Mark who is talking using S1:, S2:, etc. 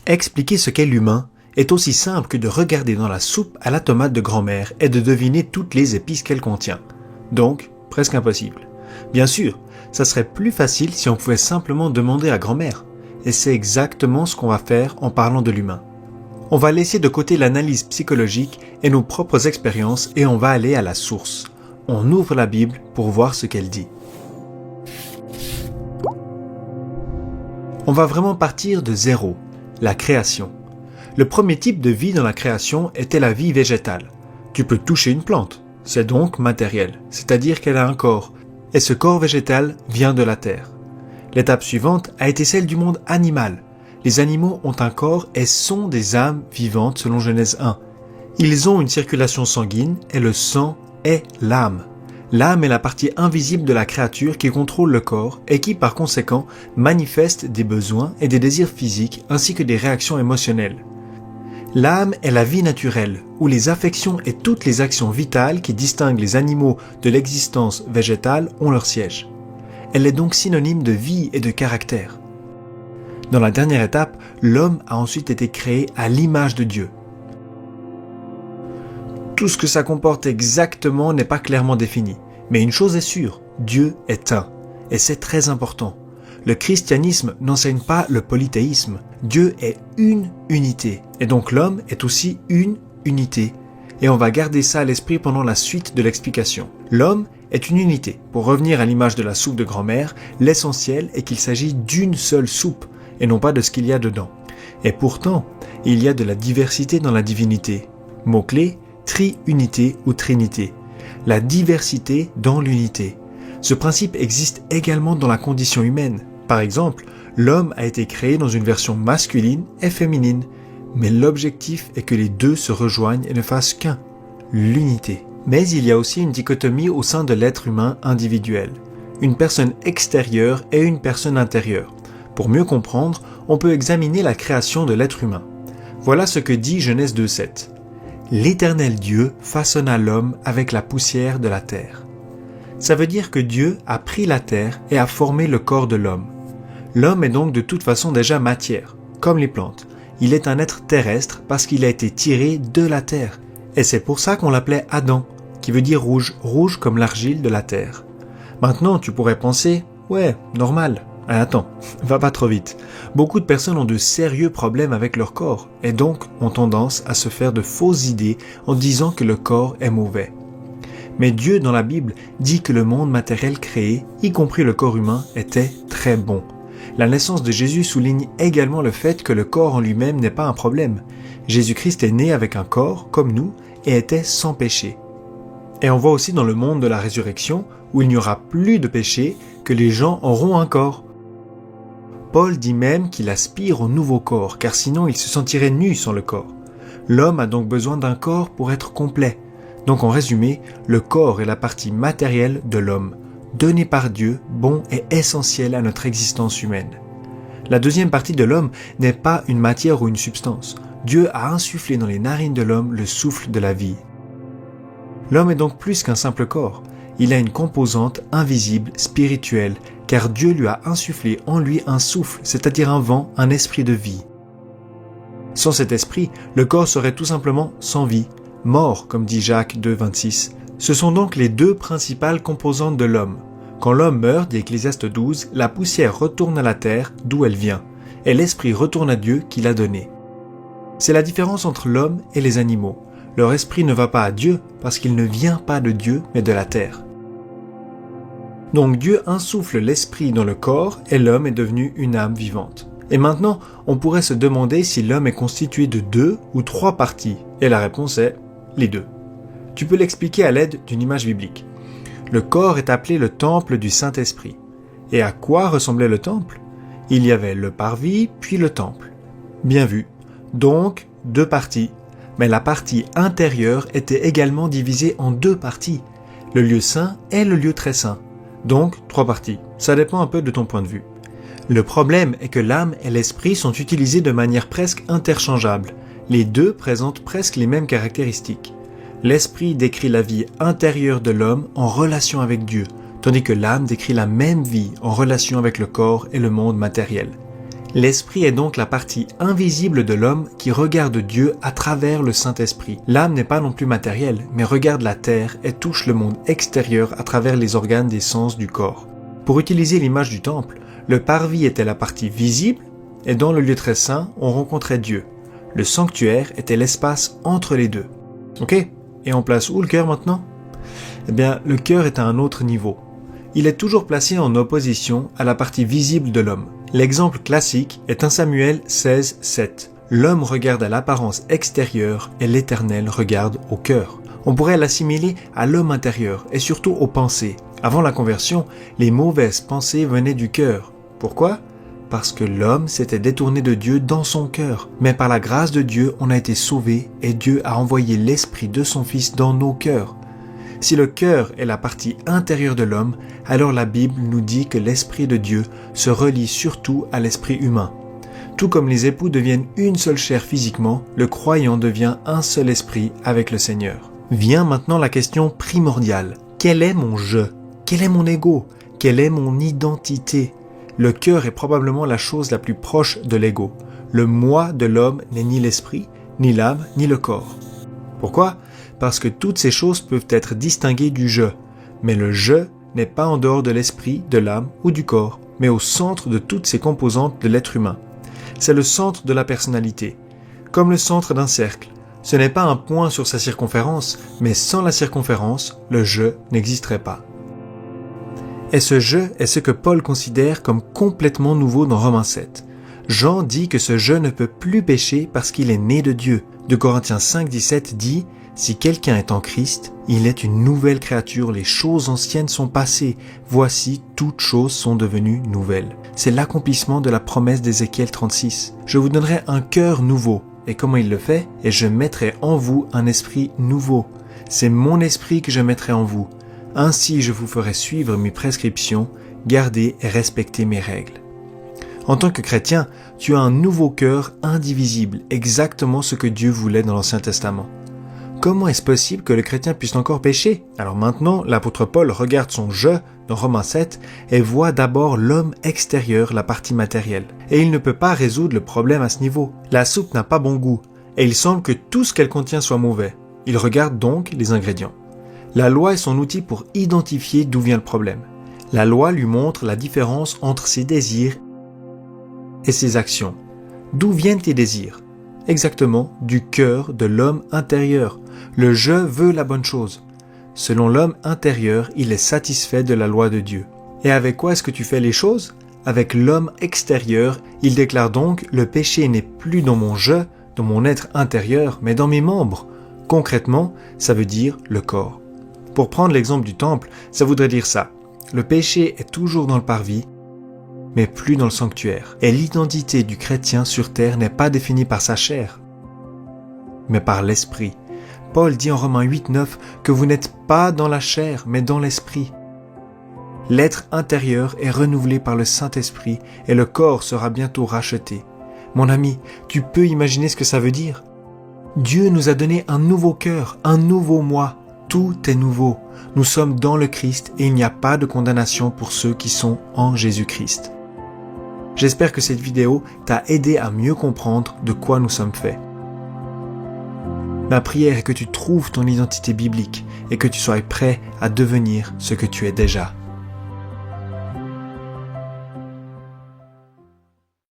S1: Expliquer ce qu'est l'humain est aussi simple que de regarder dans la soupe à la tomate de grand-mère et de deviner toutes les épices qu'elle contient. Donc, presque impossible. Bien sûr, ça serait plus facile si on pouvait simplement demander à grand-mère. Et c'est exactement ce qu'on va faire en parlant de l'humain. On va laisser de côté l'analyse psychologique et nos propres expériences et on va aller à la source. On ouvre la Bible pour voir ce qu'elle dit. On va vraiment partir de zéro, la création. Le premier type de vie dans la création était la vie végétale. Tu peux toucher une plante, c'est donc matériel, c'est-à-dire qu'elle a un corps, et ce corps végétal vient de la terre. L'étape suivante a été celle du monde animal. Les animaux ont un corps et sont des âmes vivantes selon Genèse 1. Ils ont une circulation sanguine et le sang est l'âme. L'âme est la partie invisible de la créature qui contrôle le corps et qui, par conséquent, manifeste des besoins et des désirs physiques ainsi que des réactions émotionnelles. L'âme est la vie naturelle, où les affections et toutes les actions vitales qui distinguent les animaux de l'existence végétale ont leur siège. Elle est donc synonyme de vie et de caractère. Dans la dernière étape, l'homme a ensuite été créé à l'image de Dieu. Tout ce que ça comporte exactement n'est pas clairement défini, mais une chose est sûre, Dieu est un, et c'est très important. Le christianisme n'enseigne pas le polythéisme, Dieu est une unité, et donc l'homme est aussi une unité. Et on va garder ça à l'esprit pendant la suite de l'explication. L'homme est une unité. Pour revenir à l'image de la soupe de grand-mère, l'essentiel est qu'il s'agit d'une seule soupe, et non pas de ce qu'il y a dedans. Et pourtant, il y a de la diversité dans la divinité. Mot-clé, triunité ou trinité. La diversité dans l'unité. Ce principe existe également dans la condition humaine. Par exemple, l'homme a été créé dans une version masculine et féminine, mais l'objectif est que les deux se rejoignent et ne fassent qu'un, l'unité. Mais il y a aussi une dichotomie au sein de l'être humain individuel. Une personne extérieure et une personne intérieure. Pour mieux comprendre, on peut examiner la création de l'être humain. Voilà ce que dit Genèse 2:7. L'Éternel Dieu façonna l'homme avec la poussière de la terre. Ça veut dire que Dieu a pris la terre et a formé le corps de l'homme. L'homme est donc de toute façon déjà matière, comme les plantes. Il est un être terrestre parce qu'il a été tiré de la terre. Et c'est pour ça qu'on l'appelait Adam, qui veut dire rouge, rouge comme l'argile de la terre. Maintenant, tu pourrais penser, ouais, normal. Attends, va pas trop vite. Beaucoup de personnes ont de sérieux problèmes avec leur corps et donc ont tendance à se faire de fausses idées en disant que le corps est mauvais. Mais Dieu dans la Bible dit que le monde matériel créé, y compris le corps humain, était très bon. La naissance de Jésus souligne également le fait que le corps en lui-même n'est pas un problème. Jésus-Christ est né avec un corps, comme nous, et était sans péché. Et on voit aussi dans le monde de la résurrection, où il n'y aura plus de péché, que les gens auront un corps. Paul dit même qu'il aspire au nouveau corps, car sinon il se sentirait nu sans le corps. L'homme a donc besoin d'un corps pour être complet. Donc en résumé, le corps est la partie matérielle de l'homme, donné par Dieu, bon et essentiel à notre existence humaine. La deuxième partie de l'homme n'est pas une matière ou une substance. Dieu a insufflé dans les narines de l'homme le souffle de la vie. L'homme est donc plus qu'un simple corps. Il a une composante invisible, spirituelle, car Dieu lui a insufflé en lui un souffle, c'est-à-dire un vent, un esprit de vie. Sans cet esprit, le corps serait tout simplement sans vie, mort, comme dit Jacques 2,26. Ce sont donc les deux principales composantes de l'homme. Quand l'homme meurt, dit Ecclésiaste 12, la poussière retourne à la terre, d'où elle vient, et l'esprit retourne à Dieu qui l'a donné. C'est la différence entre l'homme et les animaux. Leur esprit ne va pas à Dieu parce qu'il ne vient pas de Dieu mais de la terre. Donc Dieu insuffle l'esprit dans le corps et l'homme est devenu une âme vivante. Et maintenant, on pourrait se demander si l'homme est constitué de 2 ou 3 parties. Et la réponse est les 2. Tu peux l'expliquer à l'aide d'une image biblique. Le corps est appelé le temple du Saint-Esprit. Et à quoi ressemblait le temple? Il y avait le parvis puis le temple. Bien vu. Donc, 2 parties. Mais la partie intérieure était également divisée en 2 parties. Le lieu saint et le lieu très saint. Donc, 3 parties. Ça dépend un peu de ton point de vue. Le problème est que l'âme et l'esprit sont utilisés de manière presque interchangeable. Les deux présentent presque les mêmes caractéristiques. L'esprit décrit la vie intérieure de l'homme en relation avec Dieu, tandis que l'âme décrit la même vie en relation avec le corps et le monde matériel. L'esprit est donc la partie invisible de l'homme qui regarde Dieu à travers le Saint-Esprit. L'âme n'est pas non plus matérielle, mais regarde la terre et touche le monde extérieur à travers les organes des sens du corps. Pour utiliser l'image du temple, le parvis était la partie visible et dans le lieu très saint, on rencontrait Dieu. Le sanctuaire était l'espace entre les deux. Ok? Et on place où le cœur maintenant? Eh bien, le cœur est à un autre niveau. Il est toujours placé en opposition à la partie visible de l'homme. L'exemple classique est 1 Samuel 16, 7. L'homme regarde à l'apparence extérieure et l'Éternel regarde au cœur. On pourrait l'assimiler à l'homme intérieur et surtout aux pensées. Avant la conversion, les mauvaises pensées venaient du cœur. Pourquoi? Parce que l'homme s'était détourné de Dieu dans son cœur. Mais par la grâce de Dieu, on a été sauvés et Dieu a envoyé l'Esprit de son Fils dans nos cœurs. Si le cœur est la partie intérieure de l'homme, alors la Bible nous dit que l'Esprit de Dieu se relie surtout à l'esprit humain. Tout comme les époux deviennent une seule chair physiquement, le croyant devient un seul esprit avec le Seigneur. Vient maintenant la question primordiale. Quel est mon je? Quel est mon ego? Quelle est mon identité? Le cœur est probablement la chose la plus proche de l'ego. Le moi de l'homme n'est ni l'esprit, ni l'âme, ni le corps. Pourquoi? Parce que toutes ces choses peuvent être distinguées du je. Mais le je n'est pas en dehors de l'esprit, de l'âme ou du corps, mais au centre de toutes ces composantes de l'être humain. C'est le centre de la personnalité. Comme le centre d'un cercle. Ce n'est pas un point sur sa circonférence, mais sans la circonférence, le je n'existerait pas. Et ce je est ce que Paul considère comme complètement nouveau dans Romains 7. Jean dit que ce je ne peut plus pécher parce qu'il est né de Dieu. 2 Corinthiens 5, 17 dit « Si quelqu'un est en Christ, il est une nouvelle créature, les choses anciennes sont passées, voici toutes choses sont devenues nouvelles. » C'est l'accomplissement de la promesse d'Ézéchiel 36. « Je vous donnerai un cœur nouveau. » Et comment il le fait? « Et je mettrai en vous un esprit nouveau. C'est mon esprit que je mettrai en vous. Ainsi je vous ferai suivre mes prescriptions, garder et respecter mes règles. » En tant que chrétien, tu as un nouveau cœur indivisible, exactement ce que Dieu voulait dans l'Ancien Testament. Comment est-ce possible que le chrétien puisse encore pécher? Alors maintenant, l'apôtre Paul regarde son « je » dans Romains 7 et voit d'abord l'homme extérieur, la partie matérielle. Et il ne peut pas résoudre le problème à ce niveau. La soupe n'a pas bon goût et il semble que tout ce qu'elle contient soit mauvais. Il regarde donc les ingrédients. La loi est son outil pour identifier d'où vient le problème. La loi lui montre la différence entre ses désirs et ses actions. D'où viennent tes désirs? Exactement, du cœur de l'homme intérieur. Le je veux la bonne chose. Selon l'homme intérieur, il est satisfait de la loi de Dieu. Et avec quoi est-ce que tu fais les choses? Avec l'homme extérieur, il déclare donc « Le péché n'est plus dans mon je, dans mon être intérieur, mais dans mes membres. » Concrètement, ça veut dire le corps. Pour prendre l'exemple du temple, ça voudrait dire ça. Le péché est toujours dans le parvis, mais plus dans le sanctuaire. Et l'identité du chrétien sur terre n'est pas définie par sa chair, mais par l'esprit. Paul dit en Romains 8, 9 que vous n'êtes pas dans la chair, mais dans l'esprit. L'être intérieur est renouvelé par le Saint-Esprit et le corps sera bientôt racheté. Mon ami, tu peux imaginer ce que ça veut dire? Dieu nous a donné un nouveau cœur, un nouveau moi. Tout est nouveau. Nous sommes dans le Christ et il n'y a pas de condamnation pour ceux qui sont en Jésus-Christ. J'espère que cette vidéo t'a aidé à mieux comprendre de quoi nous sommes faits. Ma prière est que tu trouves ton identité biblique et que tu sois prêt à devenir ce que tu es déjà.